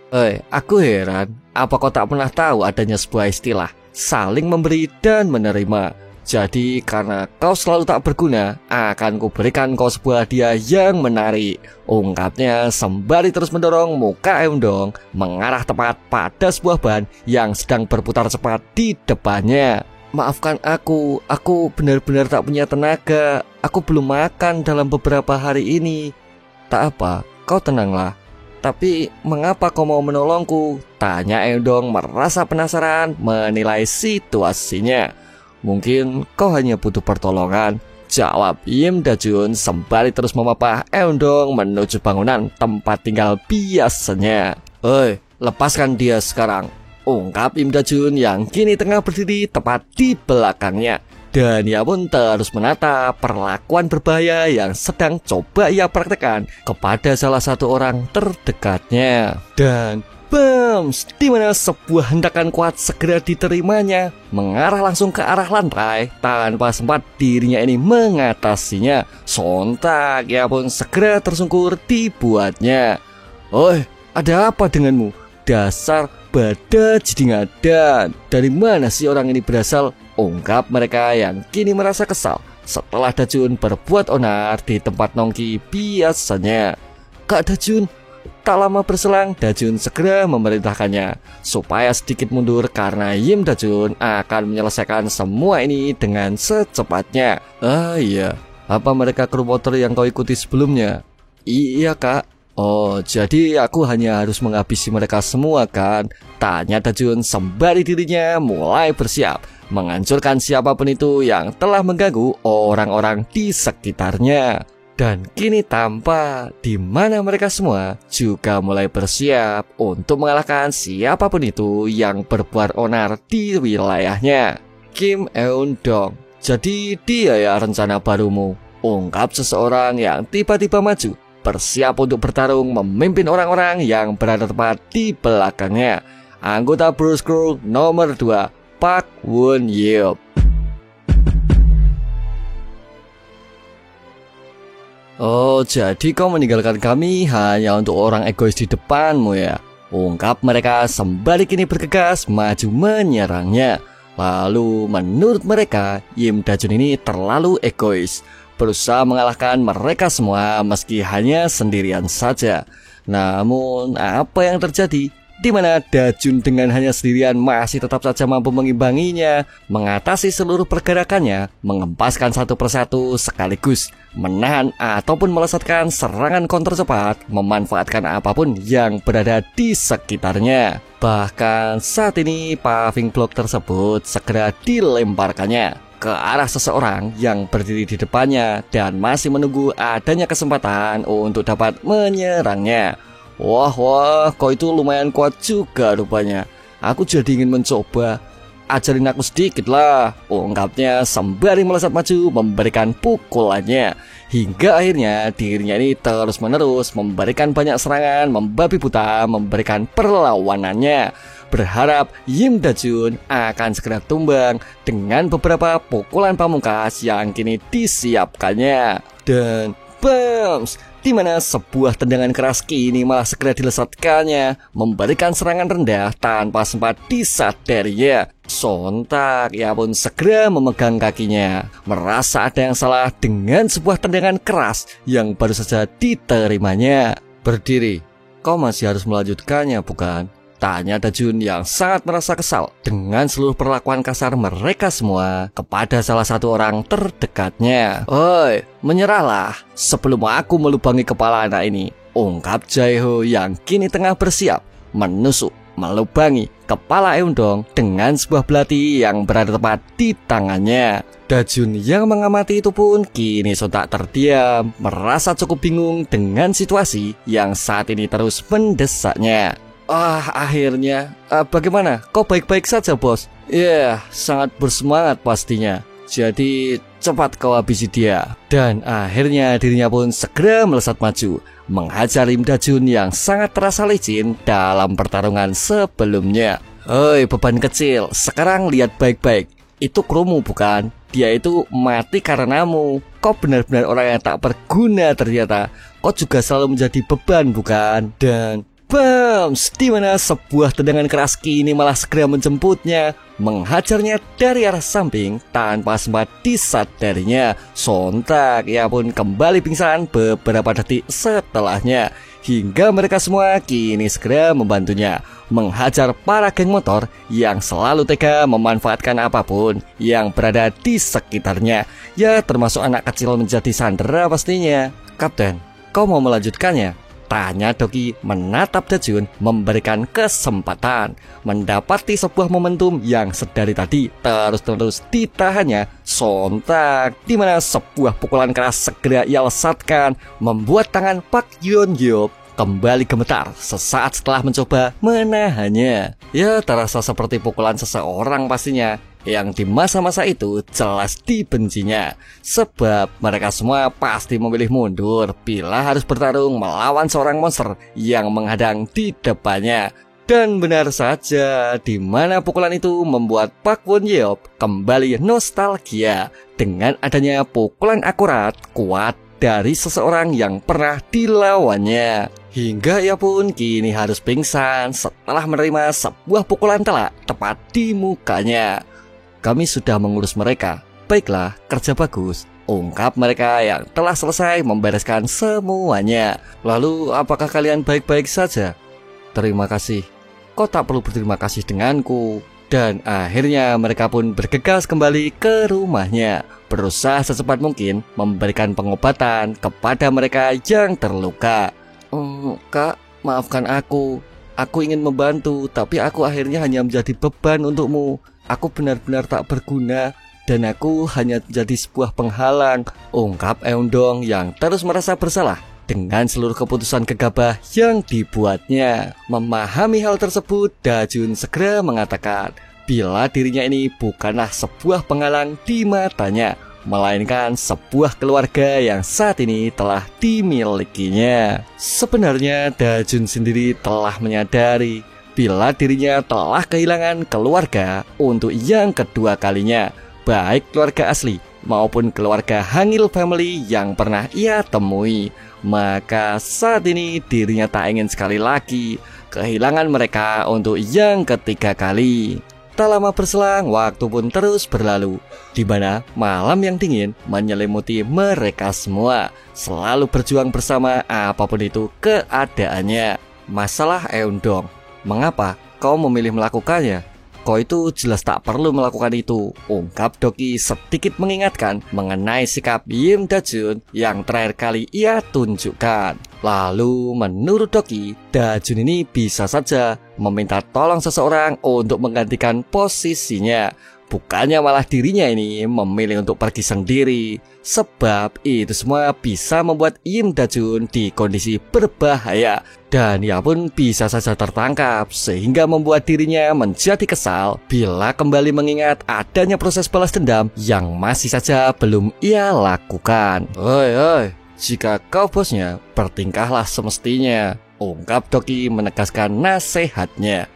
Aku heran, apa kau tak pernah tahu adanya sebuah istilah saling memberi dan menerima? Jadi karena kau selalu tak berguna, akan kuberikan kau sebuah hadiah yang menarik, ungkapnya sembari terus mendorong muka Eun-dong mengarah tepat pada sebuah ban yang sedang berputar cepat di depannya. Maafkan aku benar-benar tak punya tenaga. Aku belum makan dalam beberapa hari ini. Tak apa, kau tenanglah. Tapi mengapa kau mau menolongku? Tanya Eun-dong merasa penasaran menilai situasinya. Mungkin kau hanya butuh pertolongan, jawab Im Da-jun sembari terus memapah Eun-dong menuju bangunan tempat tinggal biasanya. Lepaskan dia sekarang, ungkap Im Da-jun yang kini tengah berdiri tepat di belakangnya. Dan ia pun terus menata perlakuan berbahaya yang sedang coba ia praktekkan kepada salah satu orang terdekatnya. Dan bams, di mana sebuah hentakan kuat segera diterimanya, mengarah langsung ke arah lantai tanpa sempat dirinya ini mengatasinya. Sontak ia pun segera tersungkur dibuatnya. Ada apa denganmu? Dasar badajidingadan. Dari mana sih orang ini berasal? Ungkap mereka yang kini merasa kesal setelah Da-jun berbuat onar di tempat nongki biasanya. Kak Da-jun. Tak lama berselang, Da-jun segera memerintahkannya supaya sedikit mundur karena Im Da-jun akan menyelesaikan semua ini dengan secepatnya. Iya, apa mereka kru motor yang kau ikuti sebelumnya? Iya kak. Oh, jadi aku hanya harus menghabisi mereka semua kan? Tanya Da-jun sembari dirinya mulai bersiap menghancurkan siapapun itu yang telah mengganggu orang-orang di sekitarnya. Dan kini tampak di mana mereka semua juga mulai bersiap untuk mengalahkan siapapun itu yang berbuat onar di wilayahnya. Kim Eun-dong, jadi dia ya rencana barumu, ungkap seseorang yang tiba-tiba maju, bersiap untuk bertarung memimpin orang-orang yang berada tepat di belakangnya. Anggota Burst Crew nomor 2, Park Won-yeop. Oh, jadi kau meninggalkan kami hanya untuk orang egois di depanmu ya? Ungkap mereka sembari kini bergegas maju menyerangnya. Lalu menurut mereka, Im Da-jun ini terlalu egois, berusaha mengalahkan mereka semua meski hanya sendirian saja. Namun apa yang terjadi? di mana Dajun dengan hanya sendirian masih tetap saja mampu mengimbanginya, mengatasi seluruh pergerakannya, mengempaskan satu persatu sekaligus, menahan ataupun melesatkan serangan counter cepat, memanfaatkan apapun yang berada di sekitarnya. Bahkan saat ini paving block tersebut segera dilemparkannya ke arah seseorang yang berdiri di depannya dan masih menunggu adanya kesempatan untuk dapat menyerangnya. Wah, kok itu lumayan kuat juga rupanya. Aku jadi ingin mencoba. Ajarin aku sedikit lah, ungkapnya sembari melesat maju memberikan pukulannya. Hingga akhirnya dirinya ini terus menerus memberikan banyak serangan membabi buta, memberikan perlawanannya, berharap Yim Dajun akan segera tumbang dengan beberapa pukulan pamungkas yang kini disiapkannya. Dan bams, di mana sebuah tendangan keras kini malah segera dilesatkannya, memberikan serangan rendah tanpa sempat disadarinya. Sontak ia pun segera memegang kakinya, merasa ada yang salah dengan sebuah tendangan keras yang baru saja diterimanya. Berdiri, kau masih harus melanjutkannya bukan? Tanya Dajun yang sangat merasa kesal dengan seluruh perlakuan kasar mereka semua kepada salah satu orang terdekatnya. Oi, menyerahlah sebelum aku melubangi kepala anak ini, ungkap Jaeho yang kini tengah bersiap menusuk melubangi kepala Eundong dengan sebuah belati yang berada tepat di tangannya. Dajun yang mengamati itu pun kini sontak terdiam, merasa cukup bingung dengan situasi yang saat ini terus mendesaknya. Akhirnya, bagaimana? Kau baik-baik saja, bos? Ya, sangat bersemangat pastinya. Jadi, cepat kau habisi dia. Dan akhirnya dirinya pun segera melesat maju, menghajar Lim Dajun yang sangat terasa licin dalam pertarungan sebelumnya. Hei, beban kecil, sekarang lihat baik-baik. Itu krumu bukan? Dia itu mati karenamu. Kau benar-benar orang yang tak berguna ternyata. Kau juga selalu menjadi beban bukan? Dan bams, di mana sebuah tendangan keras kini malah segera menjemputnya, menghajarnya dari arah samping tanpa sempat disadarinya. Sontak ia pun kembali pingsan beberapa detik setelahnya. Hingga mereka semua kini segera membantunya menghajar para geng motor yang selalu tega memanfaatkan apapun yang berada di sekitarnya. Ya, termasuk anak kecil menjadi sandera pastinya. Kapten, kau mau melanjutkannya? Tanya Doki menatap Dajun, memberikan kesempatan mendapati sebuah momentum yang sedari tadi terus-terus ditahannya. Sontak, di mana sebuah pukulan keras segera ia lesatkan, membuat tangan Pak Yeon Yeop kembali gemetar sesaat setelah mencoba menahannya. Ya, terasa seperti pukulan seseorang pastinya, yang di masa-masa itu jelas dibencinya, sebab mereka semua pasti memilih mundur bila harus bertarung melawan seorang monster yang menghadang di depannya. Dan benar saja, di mana pukulan itu membuat Pak Won Yeop kembali nostalgia dengan adanya pukulan akurat kuat dari seseorang yang pernah dilawannya. Hingga ia pun kini harus pingsan setelah menerima sebuah pukulan telak tepat di mukanya. Kami sudah mengurus mereka. Baiklah, kerja bagus, ungkap mereka yang telah selesai membereskan semuanya. Lalu, apakah kalian baik-baik saja? Terima kasih. Kau tak perlu berterima kasih denganku. Dan akhirnya mereka pun bergegas kembali ke rumahnya, berusaha secepat mungkin memberikan pengobatan kepada mereka yang terluka. Kak, maafkan aku. Aku ingin membantu, tapi aku akhirnya hanya menjadi beban untukmu. Aku benar-benar tak berguna, dan aku hanya jadi sebuah penghalang, ungkap Eundong yang terus merasa bersalah dengan seluruh keputusan gegabah yang dibuatnya. Memahami hal tersebut, Dajun segera mengatakan bila dirinya ini bukanlah sebuah penghalang di matanya, melainkan sebuah keluarga yang saat ini telah dimilikinya. Sebenarnya Dajun sendiri telah menyadari bila dirinya telah kehilangan keluarga untuk yang kedua kalinya, baik keluarga asli maupun keluarga Hangil family yang pernah ia temui. Maka saat ini dirinya tak ingin sekali lagi kehilangan mereka untuk yang ketiga kali. Tak lama berselang, waktu pun terus berlalu, di mana malam yang dingin menyelimuti mereka semua, selalu berjuang bersama apapun itu keadaannya. Masalah Eundong Mengapa kau memilih melakukannya? Kau itu jelas tak perlu melakukan itu, ungkap Doki sedikit mengingatkan mengenai sikap Im Dajun yang terakhir kali ia tunjukkan. Lalu menurut Doki, Dajun ini bisa saja meminta tolong seseorang untuk menggantikan posisinya. Bukannya malah dirinya ini memilih untuk pergi sendiri. Sebab itu semua bisa membuat Im Dajun di kondisi berbahaya. Dan ia pun bisa saja tertangkap, sehingga membuat dirinya menjadi kesal bila kembali mengingat adanya proses balas dendam yang masih saja belum ia lakukan. Oi, jika kau bosnya, bertingkahlah semestinya, ungkap Doki menegaskan nasihatnya.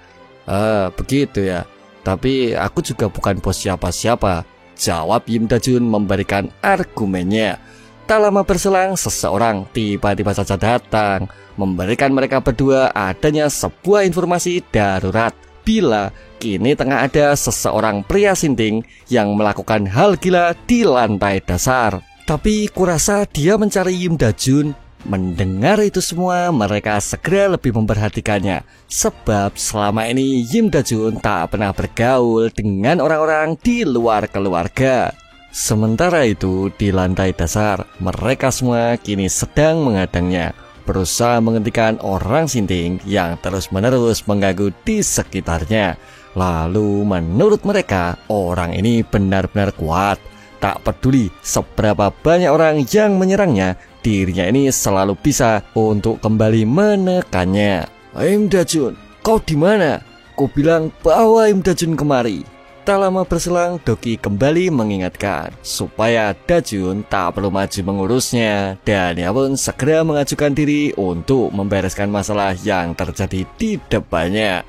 Begitu ya. Tapi aku juga bukan bos siapa-siapa, jawab Im Dajun memberikan argumennya. Tak lama berselang, seseorang tiba-tiba saja datang, memberikan mereka berdua adanya sebuah informasi darurat bila kini tengah ada seseorang pria sinting yang melakukan hal gila di lantai dasar. Tapi kurasa dia mencari Im Dajun. Mendengar itu semua, mereka segera lebih memperhatikannya. Sebab selama ini Im Dajun tak pernah bergaul dengan orang-orang di luar keluarga. Sementara itu di lantai dasar, mereka semua kini sedang menghadangnya, berusaha menghentikan orang sinting yang terus-menerus mengganggu di sekitarnya. Lalu menurut mereka, orang ini benar-benar kuat. Tak peduli seberapa banyak orang yang menyerangnya, dirinya ini selalu bisa untuk kembali menekannya. Im Dajun, kau di mana? Kau bilang bawa Im Dajun kemari. Tak lama berselang, Doki kembali mengingatkan supaya Dajun tak perlu maju mengurusnya, dan ia pun segera mengajukan diri untuk membereskan masalah yang terjadi di depannya.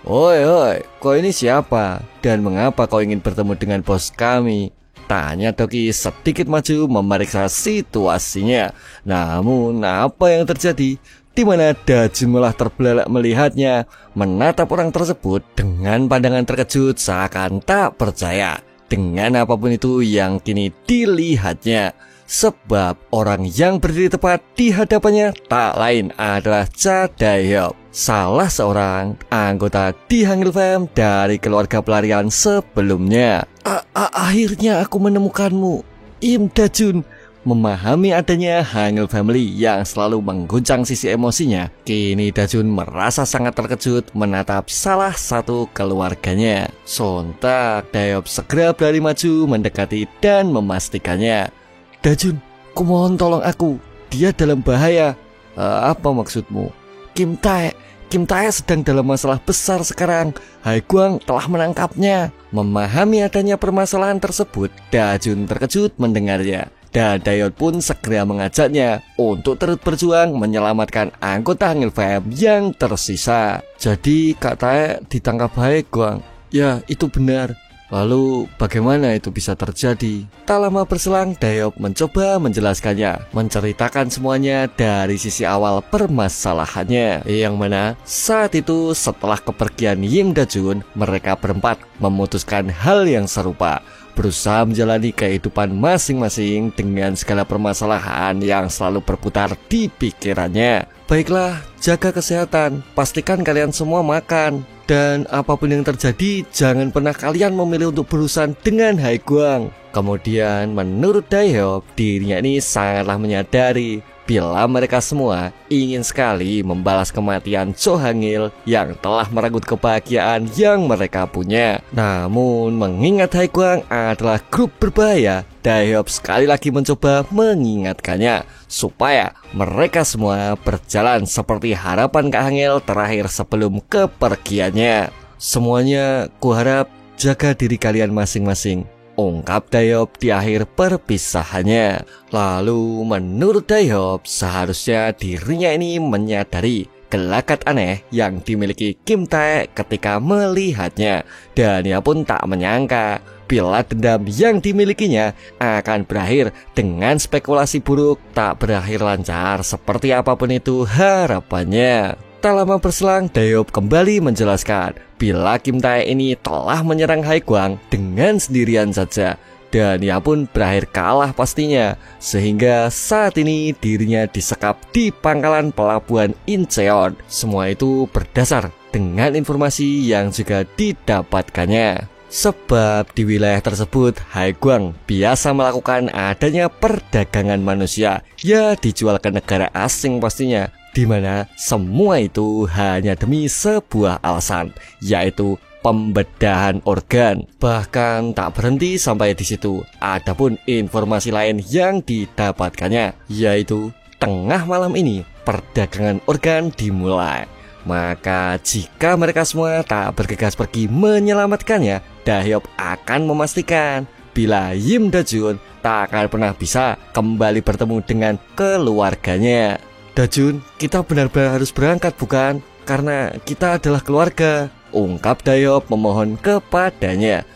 Oi, kau ini siapa? Dan mengapa kau ingin bertemu dengan bos kami? Tanya Doki sedikit maju memeriksa situasinya. Namun apa yang terjadi? Di mana Dajun malah terbelalak melihatnya, menatap orang tersebut dengan pandangan terkejut seakan tak percaya dengan apapun itu yang kini dilihatnya. Sebab orang yang berdiri tepat di hadapannya tak lain adalah Cha Dae-hyuk, salah seorang anggota di Hangul Fam dari keluarga pelarian sebelumnya. Akhirnya aku menemukanmu, Im Dajun. Memahami adanya Hangul Family yang selalu mengguncang sisi emosinya, kini Dajun merasa sangat terkejut menatap salah satu keluarganya. Sontak Dae-hyuk segera berlari maju mendekati dan memastikannya. Dajun, kumohon tolong aku, dia dalam bahaya. Apa maksudmu? Kim Tae sedang dalam masalah besar sekarang. Haiguang telah menangkapnya. Memahami adanya permasalahan tersebut, Dajun terkejut mendengarnya. Dan Dae-hyuk pun segera mengajaknya untuk terus berjuang menyelamatkan anggota Hangul Fam yang tersisa. Jadi Kak Tae ditangkap Haiguang. Ya, itu benar. Lalu bagaimana itu bisa terjadi? Tak lama berselang, Dae-hyuk mencoba menjelaskannya, menceritakan semuanya dari sisi awal permasalahannya. Yang mana saat itu setelah kepergian Im Dajun, mereka berempat memutuskan hal yang serupa, berusaha menjalani kehidupan masing-masing dengan segala permasalahan yang selalu berputar di pikirannya. Baiklah, jaga kesehatan, pastikan kalian semua makan. Dan apapun yang terjadi, jangan pernah kalian memilih untuk berurusan dengan Haiguang. Kemudian menurut Dae-hyuk, dirinya ini sangatlah menyadari bila mereka semua ingin sekali membalas kematian Cho Hangil yang telah merenggut kebahagiaan yang mereka punya. Namun mengingat Haiguang adalah grup berbahaya, Dae-hyuk sekali lagi mencoba mengingatkannya supaya mereka semua berjalan seperti harapan Kak Hangil terakhir sebelum kepergiannya. Semuanya kuharap jaga diri kalian masing-masing, ungkap Dae-hyuk di akhir perpisahannya. Lalu menurut Dae-hyuk, seharusnya dirinya ini menyadari gelagat aneh yang dimiliki Kim Tae ketika melihatnya. Dan ia pun tak menyangka bila dendam yang dimilikinya akan berakhir dengan spekulasi buruk tak berakhir lancar seperti apapun itu harapannya. Tak lama berselang, Dae-hyuk kembali menjelaskan bila Kim Tae ini telah menyerang Haiguang dengan sendirian saja, dan ia pun berakhir kalah pastinya, sehingga saat ini dirinya disekap di pangkalan pelabuhan Incheon. Semua itu berdasar dengan informasi yang juga didapatkannya. Sebab di wilayah tersebut Haiguang biasa melakukan adanya perdagangan manusia, ya dijual ke negara asing pastinya, dimana semua itu hanya demi sebuah alasan, yaitu pembedahan organ. Bahkan tak berhenti sampai di situ. Adapun informasi lain yang didapatkannya, yaitu tengah malam ini perdagangan organ dimulai. Maka jika mereka semua tak bergegas pergi menyelamatkannya, Dahyop akan memastikan bila Yim Dajun tak akan pernah bisa kembali bertemu dengan keluarganya. Dajun, kita benar-benar harus berangkat bukan? Karena kita adalah keluarga, ungkap Dahyop memohon kepadanya.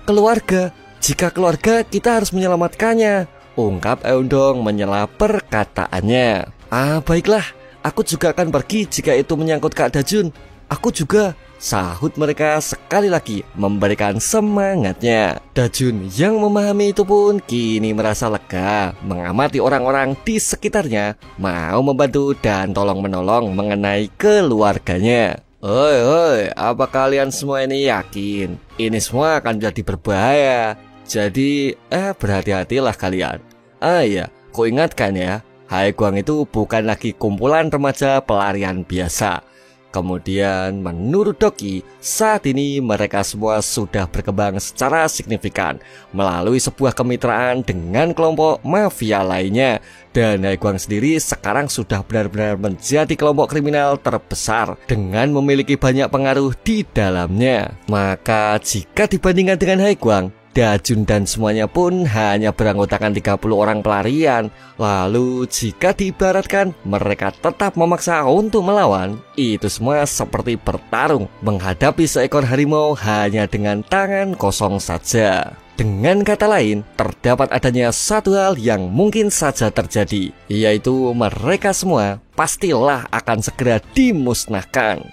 Keluarga? Jika keluarga kita harus menyelamatkannya, ungkap Eundong menyela perkataannya. Baiklah, aku juga akan pergi jika itu menyangkut Kak Dajun. Aku juga, sahut mereka sekali lagi memberikan semangatnya. Dajun yang memahami itu pun kini merasa lega mengamati orang-orang di sekitarnya mau membantu dan tolong-menolong mengenai keluarganya. Oi, apa kalian semua ini yakin ini semua akan jadi berbahaya? Jadi berhati-hatilah kalian. Iya, ku ingatkan ya, Haiguang itu bukan lagi kumpulan remaja pelarian biasa. Kemudian menurut Doki, saat ini mereka semua sudah berkembang secara signifikan melalui sebuah kemitraan dengan kelompok mafia lainnya. Dan Haiguang sendiri sekarang sudah benar-benar menjadi kelompok kriminal terbesar dengan memiliki banyak pengaruh di dalamnya. Maka jika dibandingkan dengan Haiguang, Dajun dan semuanya pun hanya beranggotakan 30 orang pelarian. Lalu jika diibaratkan mereka tetap memaksa untuk melawan, itu semua seperti bertarung menghadapi seekor harimau hanya dengan tangan kosong saja. Dengan kata lain, terdapat adanya satu hal yang mungkin saja terjadi, yaitu mereka semua pastilah akan segera dimusnahkan.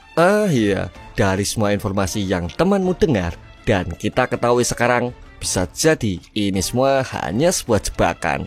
Iya, dari semua informasi yang temanmu dengar dan kita ketahui sekarang, bisa jadi ini semua hanya sebuah jebakan.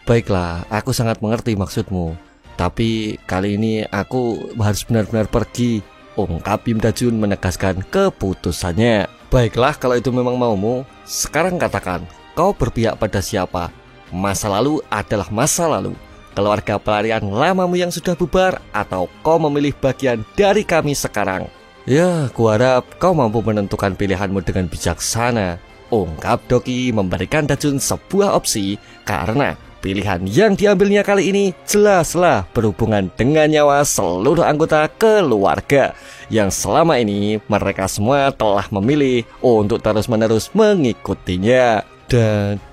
Baiklah, aku sangat mengerti maksudmu. Tapi kali ini aku harus benar-benar pergi, ungkap Yim Dajun menegaskan keputusannya. Baiklah, kalau itu memang maumu, sekarang katakan, kau berpihak pada siapa? Masa lalu adalah masa lalu. Keluarga pelarian lamamu yang sudah bubar, atau kau memilih bagian dari kami sekarang? Ya, kuharap kau mampu menentukan pilihanmu dengan bijaksana, ungkap Doki memberikan Dajun sebuah opsi, karena pilihan yang diambilnya kali ini jelaslah berhubungan dengan nyawa seluruh anggota keluarga yang selama ini mereka semua telah memilih untuk terus-menerus mengikutinya. Dan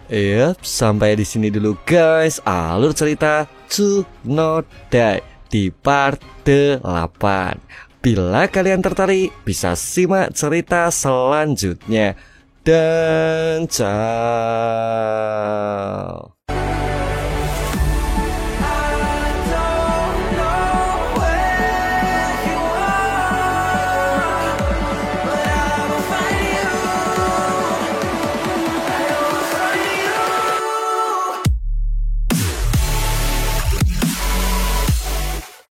sampai di sini dulu guys alur cerita To Not Die di part 8. Bila kalian tertarik bisa simak cerita selanjutnya. Dan ciao.